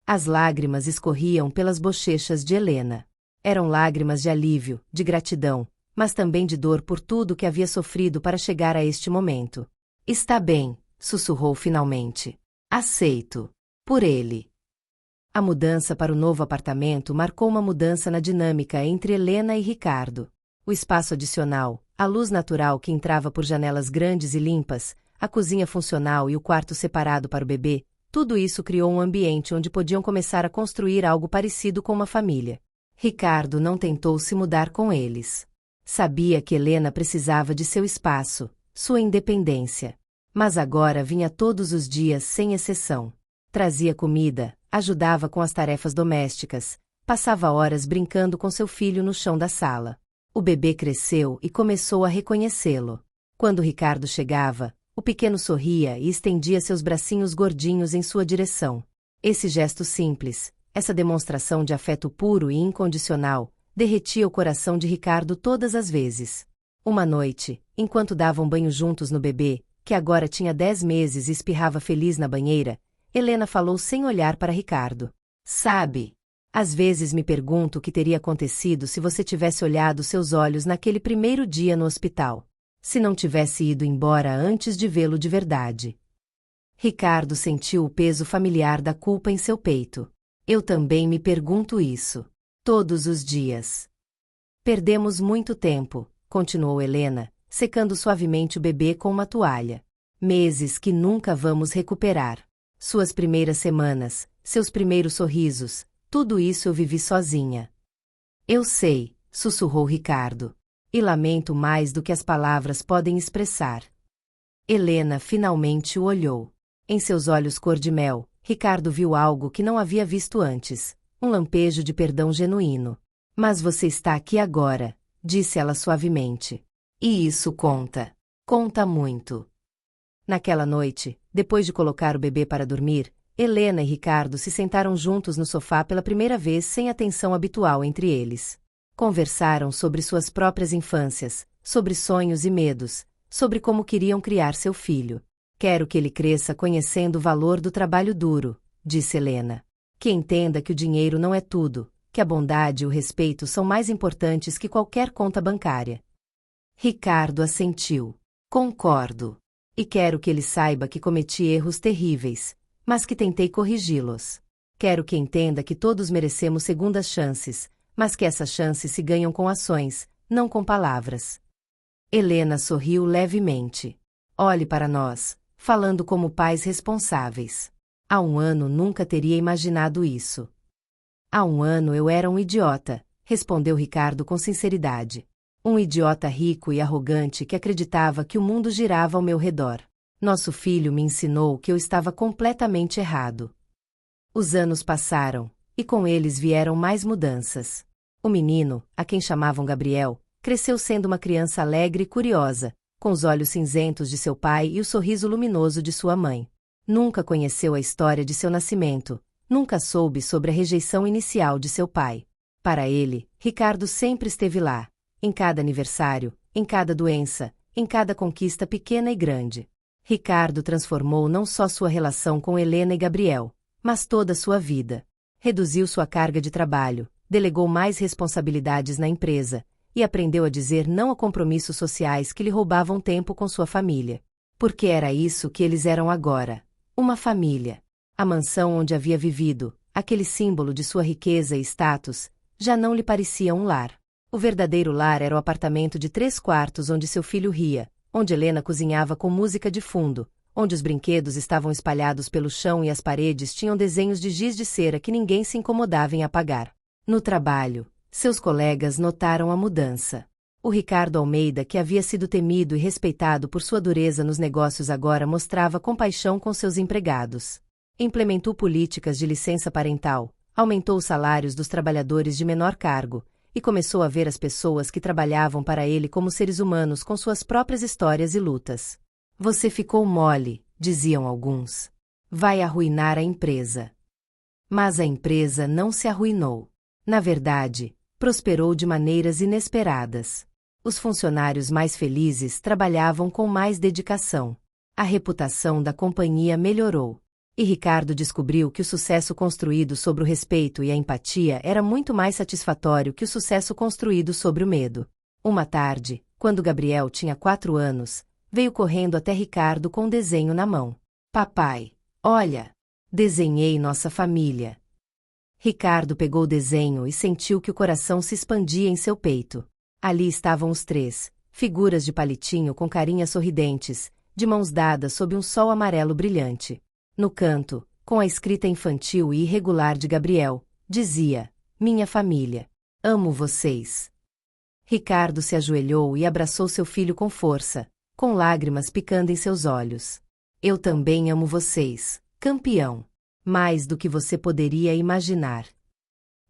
As lágrimas escorriam pelas bochechas de Helena. Eram lágrimas de alívio, de gratidão, mas também de dor por tudo que havia sofrido para chegar a este momento. "Está bem", sussurrou finalmente. "Aceito. Por ele." A mudança para o novo apartamento marcou uma mudança na dinâmica entre Helena e Ricardo. O espaço adicional, a luz natural que entrava por janelas grandes e limpas, a cozinha funcional e o quarto separado para o bebê, tudo isso criou um ambiente onde podiam começar a construir algo parecido com uma família. Ricardo não tentou se mudar com eles. Sabia que Helena precisava de seu espaço, sua independência. Mas agora vinha todos os dias sem exceção. Trazia comida, ajudava com as tarefas domésticas, passava horas brincando com seu filho no chão da sala. O bebê cresceu e começou a reconhecê-lo. Quando Ricardo chegava, o pequeno sorria e estendia seus bracinhos gordinhos em sua direção. Esse gesto simples, essa demonstração de afeto puro e incondicional, derretia o coração de Ricardo todas as vezes. Uma noite, enquanto davam banho juntos no bebê, que agora tinha 10 meses e espirrava feliz na banheira, Helena falou sem olhar para Ricardo. "Sabe, às vezes me pergunto o que teria acontecido se você tivesse olhado seus olhos naquele primeiro dia no hospital. Se não tivesse ido embora antes de vê-lo de verdade." Ricardo sentiu o peso familiar da culpa em seu peito. "Eu também me pergunto isso. Todos os dias." "Perdemos muito tempo", continuou Helena, secando suavemente o bebê com uma toalha. "Meses que nunca vamos recuperar. Suas primeiras semanas, seus primeiros sorrisos, tudo isso eu vivi sozinha." "Eu sei", sussurrou Ricardo. "E lamento mais do que as palavras podem expressar." Helena finalmente o olhou. Em seus olhos cor de mel, Ricardo viu algo que não havia visto antes, um lampejo de perdão genuíno. "Mas você está aqui agora", disse ela suavemente. "E isso conta. Conta muito." Naquela noite, depois de colocar o bebê para dormir, Helena e Ricardo se sentaram juntos no sofá pela primeira vez sem a tensão habitual entre eles. Conversaram sobre suas próprias infâncias, sobre sonhos e medos, sobre como queriam criar seu filho. "Quero que ele cresça conhecendo o valor do trabalho duro", disse Helena. "Que entenda que o dinheiro não é tudo, que a bondade e o respeito são mais importantes que qualquer conta bancária." Ricardo assentiu. "Concordo. E quero que ele saiba que cometi erros terríveis, mas que tentei corrigi-los. Quero que entenda que todos merecemos segundas chances, mas que essas chances se ganham com ações, não com palavras." Helena sorriu levemente. "Olhe para nós, falando como pais responsáveis. Há um ano nunca teria imaginado isso." "Há um ano eu era um idiota", respondeu Ricardo com sinceridade. "Um idiota rico e arrogante que acreditava que o mundo girava ao meu redor. Nosso filho me ensinou que eu estava completamente errado." Os anos passaram, e com eles vieram mais mudanças. O menino, a quem chamavam Gabriel, cresceu sendo uma criança alegre e curiosa, com os olhos cinzentos de seu pai e o sorriso luminoso de sua mãe. Nunca conheceu a história de seu nascimento, nunca soube sobre a rejeição inicial de seu pai. Para ele, Ricardo sempre esteve lá, em cada aniversário, em cada doença, em cada conquista pequena e grande. Ricardo transformou não só sua relação com Helena e Gabriel, mas toda a sua vida. Reduziu sua carga de trabalho, delegou mais responsabilidades na empresa, e aprendeu a dizer não a compromissos sociais que lhe roubavam tempo com sua família. Porque era isso que eles eram agora. Uma família. A mansão onde havia vivido, aquele símbolo de sua riqueza e status, já não lhe parecia um lar. O verdadeiro lar era o apartamento de 3 quartos onde seu filho ria, onde Helena cozinhava com música de fundo, onde os brinquedos estavam espalhados pelo chão e as paredes tinham desenhos de giz de cera que ninguém se incomodava em apagar. No trabalho, seus colegas notaram a mudança. O Ricardo Almeida, que havia sido temido e respeitado por sua dureza nos negócios, agora mostrava compaixão com seus empregados. Implementou políticas de licença parental, aumentou os salários dos trabalhadores de menor cargo, e começou a ver as pessoas que trabalhavam para ele como seres humanos com suas próprias histórias e lutas. Você ficou mole, diziam alguns. Vai arruinar a empresa. Mas a empresa não se arruinou. Na verdade, prosperou de maneiras inesperadas. Os funcionários mais felizes trabalhavam com mais dedicação. A reputação da companhia melhorou. E Ricardo descobriu que o sucesso construído sobre o respeito e a empatia era muito mais satisfatório que o sucesso construído sobre o medo. Uma tarde, quando Gabriel tinha 4 anos, veio correndo até Ricardo com um desenho na mão. Papai, olha! Desenhei nossa família. Ricardo pegou o desenho e sentiu que o coração se expandia em seu peito. Ali estavam os 3, figuras de palitinho com carinhas sorridentes, de mãos dadas sob um sol amarelo brilhante. No canto, com a escrita infantil e irregular de Gabriel, dizia: Minha família. Amo vocês. Ricardo se ajoelhou e abraçou seu filho com força, com lágrimas picando em seus olhos. Eu também amo vocês, campeão. Mais do que você poderia imaginar.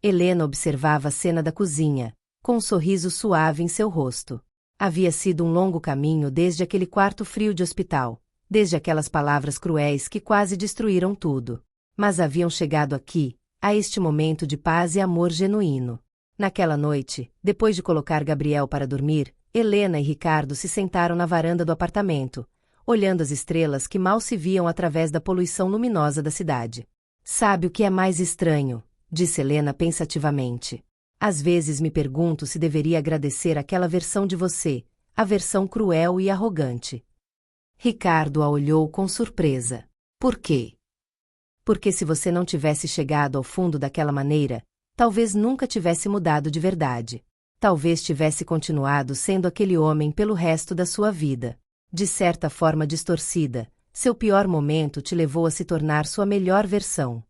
Helena observava a cena da cozinha, com um sorriso suave em seu rosto. Havia sido um longo caminho desde aquele quarto frio de hospital, desde aquelas palavras cruéis que quase destruíram tudo. Mas haviam chegado aqui, a este momento de paz e amor genuíno. Naquela noite, depois de colocar Gabriel para dormir, Helena e Ricardo se sentaram na varanda do apartamento, olhando as estrelas que mal se viam através da poluição luminosa da cidade. Sabe o que é mais estranho? Disse Helena pensativamente. Às vezes me pergunto se deveria agradecer aquela versão de você, a versão cruel e arrogante. Ricardo a olhou com surpresa. Por quê? Porque se você não tivesse chegado ao fundo daquela maneira, talvez nunca tivesse mudado de verdade. Talvez tivesse continuado sendo aquele homem pelo resto da sua vida. De certa forma distorcida, seu pior momento te levou a se tornar sua melhor versão.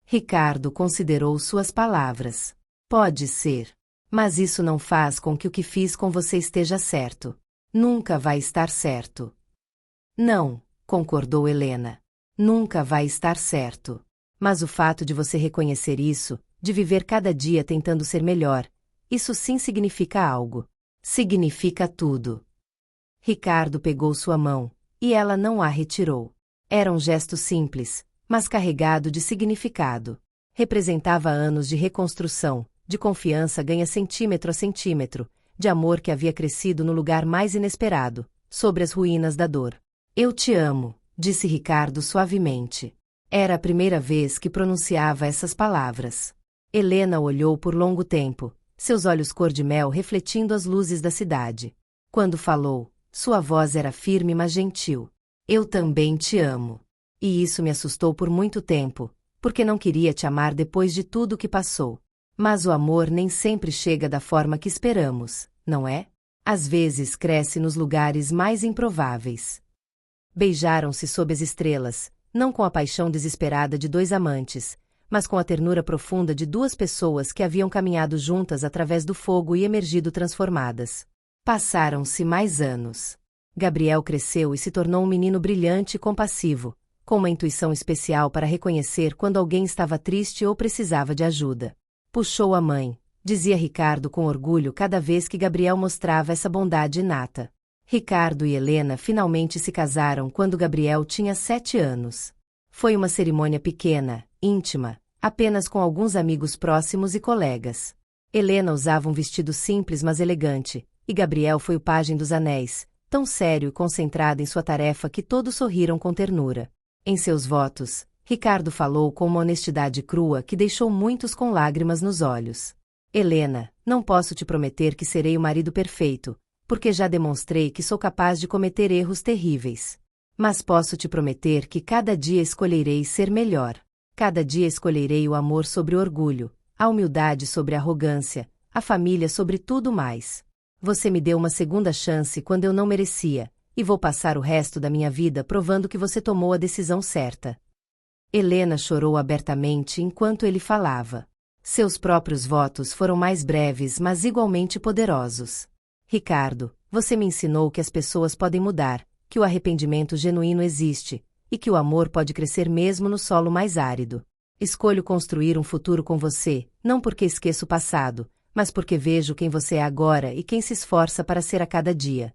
Ricardo considerou suas palavras. Pode ser. Mas isso não faz com que o que fiz com você esteja certo. Nunca vai estar certo. Não, concordou Helena. Nunca vai estar certo. Mas o fato de você reconhecer isso, de viver cada dia tentando ser melhor, isso sim significa algo. Significa tudo. Ricardo pegou sua mão, e ela não a retirou. Era um gesto simples, mas carregado de significado. Representava anos de reconstrução, de confiança ganha centímetro a centímetro, de amor que havia crescido no lugar mais inesperado, sobre as ruínas da dor. Eu te amo, disse Ricardo suavemente. Era a primeira vez que pronunciava essas palavras. Helena olhou por longo tempo, seus olhos cor-de-mel refletindo as luzes da cidade. Quando falou, sua voz era firme mas gentil. Eu também te amo. E isso me assustou por muito tempo, porque não queria te amar depois de tudo o que passou. Mas o amor nem sempre chega da forma que esperamos, não é? Às vezes cresce nos lugares mais improváveis. Beijaram-se sob as estrelas, não com a paixão desesperada de 2 amantes, mas com a ternura profunda de 2 pessoas que haviam caminhado juntas através do fogo e emergido transformadas. Passaram-se mais anos. Gabriel cresceu e se tornou um menino brilhante e compassivo, com uma intuição especial para reconhecer quando alguém estava triste ou precisava de ajuda. Puxou a mãe, dizia Ricardo com orgulho cada vez que Gabriel mostrava essa bondade inata. Ricardo e Helena finalmente se casaram quando Gabriel tinha 7 anos. Foi uma cerimônia pequena, íntima, apenas com alguns amigos próximos e colegas. Helena usava um vestido simples mas elegante, e Gabriel foi o pajem dos anéis, tão sério e concentrado em sua tarefa que todos sorriram com ternura. Em seus votos, Ricardo falou com uma honestidade crua que deixou muitos com lágrimas nos olhos. Helena, não posso te prometer que serei o marido perfeito, porque já demonstrei que sou capaz de cometer erros terríveis. Mas posso te prometer que cada dia escolherei ser melhor. Cada dia escolherei o amor sobre o orgulho, a humildade sobre a arrogância, a família sobre tudo mais. Você me deu uma segunda chance quando eu não merecia, e vou passar o resto da minha vida provando que você tomou a decisão certa. Helena chorou abertamente enquanto ele falava. Seus próprios votos foram mais breves mas igualmente poderosos. Ricardo, você me ensinou que as pessoas podem mudar, que o arrependimento genuíno existe, e que o amor pode crescer mesmo no solo mais árido. Escolho construir um futuro com você, não porque esqueço o passado, mas porque vejo quem você é agora e quem se esforça para ser a cada dia.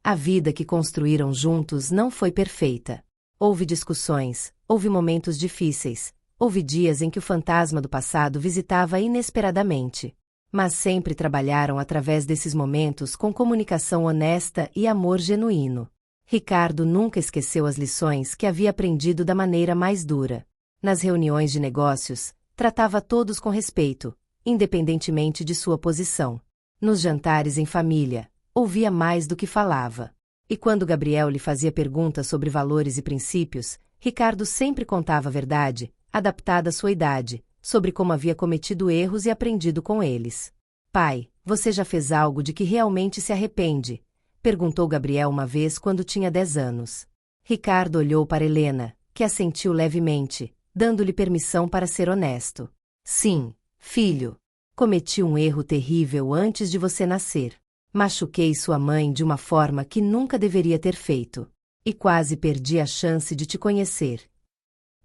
A vida que construíram juntos não foi perfeita. Houve discussões, houve momentos difíceis, houve dias em que o fantasma do passado visitava inesperadamente. Mas sempre trabalharam através desses momentos com comunicação honesta e amor genuíno. Ricardo nunca esqueceu as lições que havia aprendido da maneira mais dura. Nas reuniões de negócios, tratava todos com respeito, independentemente de sua posição. Nos jantares em família, ouvia mais do que falava. E quando Gabriel lhe fazia perguntas sobre valores e princípios, Ricardo sempre contava a verdade, adaptada à sua idade, sobre como havia cometido erros e aprendido com eles. Pai, você já fez algo de que realmente se arrepende? Perguntou Gabriel uma vez quando tinha 10 anos. Ricardo olhou para Helena, que assentiu levemente, dando-lhe permissão para ser honesto. Sim, filho. Cometi um erro terrível antes de você nascer. Machuquei sua mãe de uma forma que nunca deveria ter feito. E quase perdi a chance de te conhecer.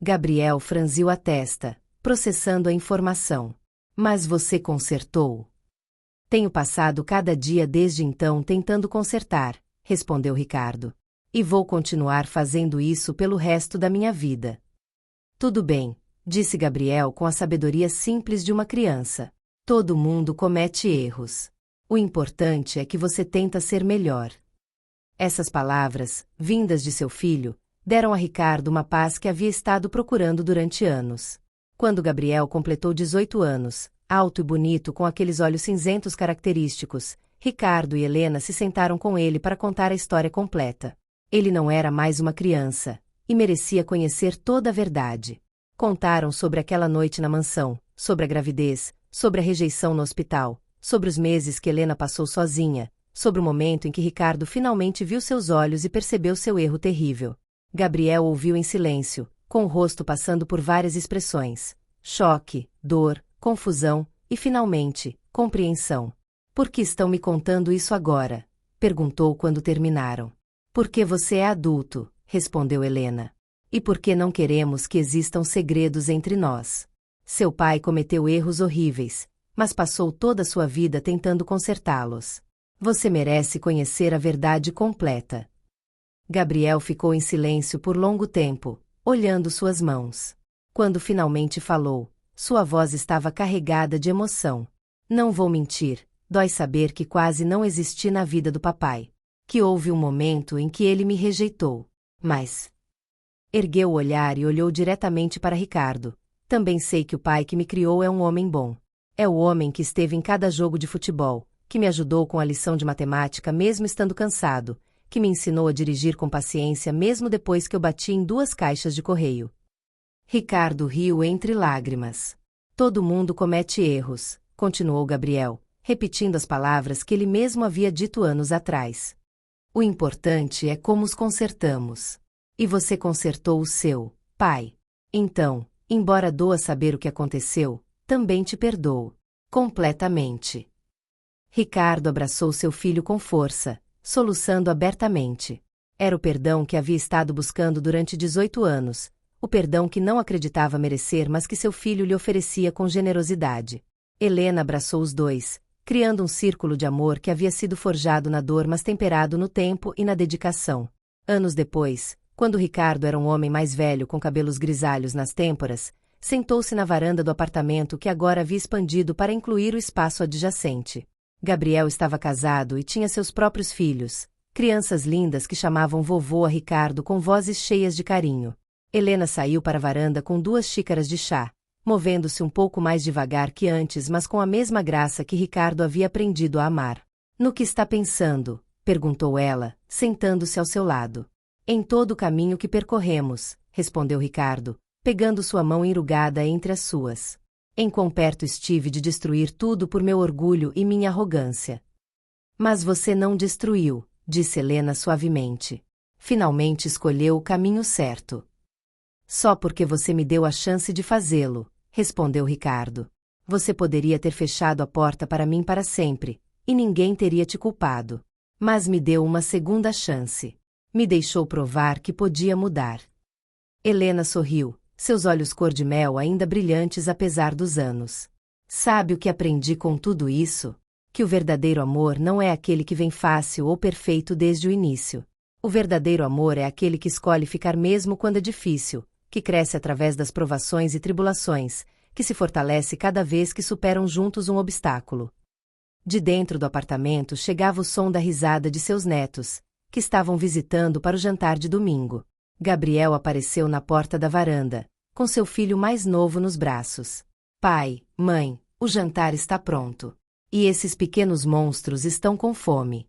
Gabriel franziu a testa, processando a informação. Mas você consertou? Tenho passado cada dia desde então tentando consertar, respondeu Ricardo. E vou continuar fazendo isso pelo resto da minha vida. Tudo bem, disse Gabriel com a sabedoria simples de uma criança. Todo mundo comete erros. O importante é que você tenta ser melhor. Essas palavras, vindas de seu filho, deram a Ricardo uma paz que havia estado procurando durante anos. Quando Gabriel completou 18 anos, alto e bonito com aqueles olhos cinzentos característicos, Ricardo e Helena se sentaram com ele para contar a história completa. Ele não era mais uma criança, e merecia conhecer toda a verdade. Contaram sobre aquela noite na mansão, sobre a gravidez, sobre a rejeição no hospital, sobre os meses que Helena passou sozinha, sobre o momento em que Ricardo finalmente viu seus olhos e percebeu seu erro terrível. Gabriel ouviu em silêncio, com o rosto passando por várias expressões: choque, dor, confusão e, finalmente, compreensão. Por que estão me contando isso agora? Perguntou quando terminaram. Porque você é adulto, respondeu Helena. E porque não queremos que existam segredos entre nós. Seu pai cometeu erros horríveis, mas passou toda a sua vida tentando consertá-los. Você merece conhecer a verdade completa. Gabriel ficou em silêncio por longo tempo, olhando suas mãos. Quando finalmente falou, sua voz estava carregada de emoção. Não vou mentir, dói saber que quase não existi na vida do papai. Que houve um momento em que ele me rejeitou. Mas... Ergueu o olhar e olhou diretamente para Ricardo. Também sei que o pai que me criou é um homem bom. É o homem que esteve em cada jogo de futebol, que me ajudou com a lição de matemática mesmo estando cansado, que me ensinou a dirigir com paciência mesmo depois que eu bati em 2 caixas de correio. Ricardo riu entre lágrimas. Todo mundo comete erros, continuou Gabriel, repetindo as palavras que ele mesmo havia dito anos atrás. O importante é como os consertamos. E você consertou o seu, pai. Então, embora doa saber o que aconteceu, também te perdoo. Completamente. Ricardo abraçou seu filho com força, soluçando abertamente. Era o perdão que havia estado buscando durante 18 anos, o perdão que não acreditava merecer, mas que seu filho lhe oferecia com generosidade. Helena abraçou os dois, criando um círculo de amor que havia sido forjado na dor, mas temperado no tempo e na dedicação. Anos depois, quando Ricardo era um homem mais velho com cabelos grisalhos nas têmporas, sentou-se na varanda do apartamento que agora havia expandido para incluir o espaço adjacente. Gabriel estava casado e tinha seus próprios filhos, crianças lindas que chamavam vovô a Ricardo com vozes cheias de carinho. Helena saiu para a varanda com 2 xícaras de chá, movendo-se um pouco mais devagar que antes, mas com a mesma graça que Ricardo havia aprendido a amar. No que está pensando? Perguntou ela, sentando-se ao seu lado. Em todo o caminho que percorremos, respondeu Ricardo, pegando sua mão enrugada entre as suas. Em quão perto estive de destruir tudo por meu orgulho e minha arrogância. Mas você não destruiu, disse Helena suavemente. Finalmente escolheu o caminho certo. Só porque você me deu a chance de fazê-lo, respondeu Ricardo. Você poderia ter fechado a porta para mim para sempre, e ninguém teria te culpado. Mas me deu uma segunda chance. Me deixou provar que podia mudar. Helena sorriu, seus olhos cor-de-mel ainda brilhantes apesar dos anos. Sabe o que aprendi com tudo isso? Que o verdadeiro amor não é aquele que vem fácil ou perfeito desde o início. O verdadeiro amor é aquele que escolhe ficar mesmo quando é difícil, que cresce através das provações e tribulações, que se fortalece cada vez que superam juntos um obstáculo. De dentro do apartamento chegava o som da risada de seus netos, que estavam visitando para o jantar de domingo. Gabriel apareceu na porta da varanda, com seu filho mais novo nos braços. Pai, mãe, o jantar está pronto. E esses pequenos monstros estão com fome.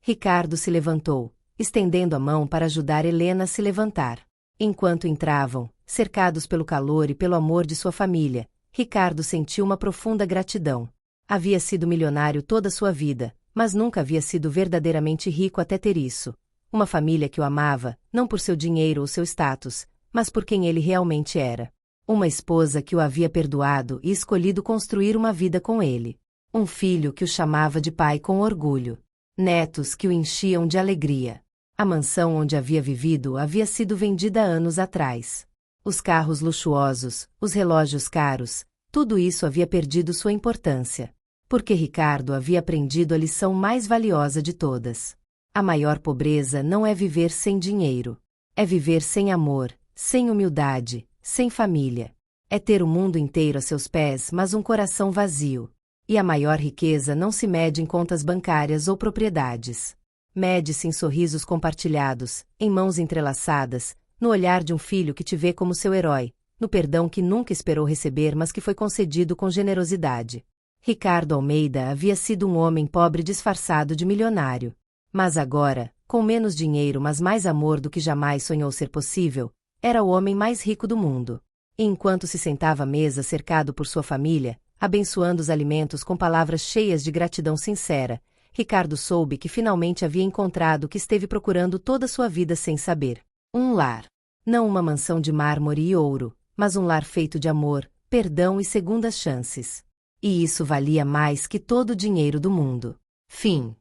Ricardo se levantou, estendendo a mão para ajudar Helena a se levantar. Enquanto entravam, cercados pelo calor e pelo amor de sua família, Ricardo sentiu uma profunda gratidão. Havia sido milionário toda sua vida, mas nunca havia sido verdadeiramente rico até ter isso. Uma família que o amava, não por seu dinheiro ou seu status, mas por quem ele realmente era. Uma esposa que o havia perdoado e escolhido construir uma vida com ele. Um filho que o chamava de pai com orgulho. Netos que o enchiam de alegria. A mansão onde havia vivido havia sido vendida anos atrás. Os carros luxuosos, os relógios caros, tudo isso havia perdido sua importância. Porque Ricardo havia aprendido a lição mais valiosa de todas. A maior pobreza não é viver sem dinheiro. É viver sem amor, sem humildade, sem família. É ter o mundo inteiro a seus pés, mas um coração vazio. E a maior riqueza não se mede em contas bancárias ou propriedades. Mede-se em sorrisos compartilhados, em mãos entrelaçadas, no olhar de um filho que te vê como seu herói, no perdão que nunca esperou receber mas que foi concedido com generosidade. Ricardo Almeida havia sido um homem pobre disfarçado de milionário. Mas agora, com menos dinheiro mas mais amor do que jamais sonhou ser possível, era o homem mais rico do mundo. E enquanto se sentava à mesa cercado por sua família, abençoando os alimentos com palavras cheias de gratidão sincera, Ricardo soube que finalmente havia encontrado o que esteve procurando toda sua vida sem saber. Um lar. Não uma mansão de mármore e ouro, mas um lar feito de amor, perdão e segundas chances. E isso valia mais que todo o dinheiro do mundo. Fim.